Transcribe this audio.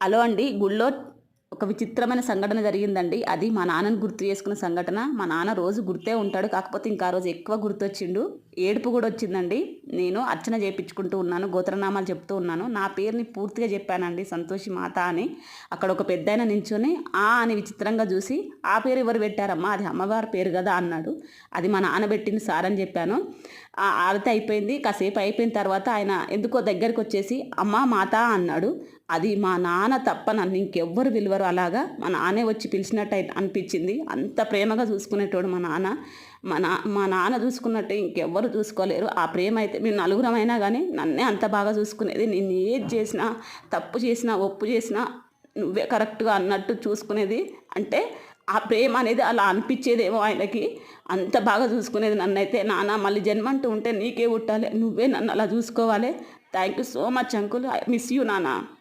Hello అండి. గుళ్ళో ఒక విచిత్రమైన సంఘటన జరిగిందండి. అది మా నాన్నని గుర్తు చేసుకున్న సంఘటన. మా నాన్న రోజు గుర్తే ఉంటాడు. కాకపోతే ఇంకా ఆ రోజు ఎక్కువ గుర్తొచ్చిండు. ఏడుపు గూడా వచ్చిందండి. నేను అర్చన చేపించుకుంటూ ఉన్నాను. గోత్రనామాలు చెప్తూ ఉన్నాను. నా పేరుని పూర్తిగా చెప్పానండి. సంతోషి మాత అని. అక్కడ ఒక పెద్దాయన నించొని అని విచిత్రంగా చూసి, "ఆ పేరు ఎవరు పెట్టారమ్మా? అది అమ్మవారి పేరు గదా!" అన్నాడు. "అది మా నాన్న పెట్టింది సార్" అని చెప్పాను. ఆరతి అయిపోయింది. కాసేపు అయిపోయిన తర్వాత ఆయన ఎందుకో దగ్గరికొచ్చేసి, "అమ్మా మాత" అన్నాడు. అది మా నాన్న తప్ప నన్ను ఇంకెవ్వరు పిలవరు అలాగా. మా నాన్నే వచ్చి పిలిచినట్టు అనిపించింది. అంత ప్రేమగా చూసుకునేటోడు మా నాన్న. మా నాన్న చూసుకున్నట్టే ఇంకెవ్వరు చూసుకోలేరు. ఆ ప్రేమ అయితే మేము నలుగురమైనా గానీ నన్నే అంత బాగా చూసుకునేది. నేను ఏది చేసినా, తప్పు చేసినా, ఒప్పు చేసినా నువ్వే కరెక్ట్‌గా అన్నట్టు చూసుకునేది. అంటే ఆ ప్రేమ అనేది అలా అనిపిచ్చేదేమో ఆయనకి. అంత బాగా చూసుకునేది నన్నైతే. "నాన్న మళ్ళీ జన్మంటూ ఉంటే నీకే పుట్టాలే. నువ్వే నన్ను అలా చూసుకోవాలే. Thank you so much uncle. I miss you నాన్న."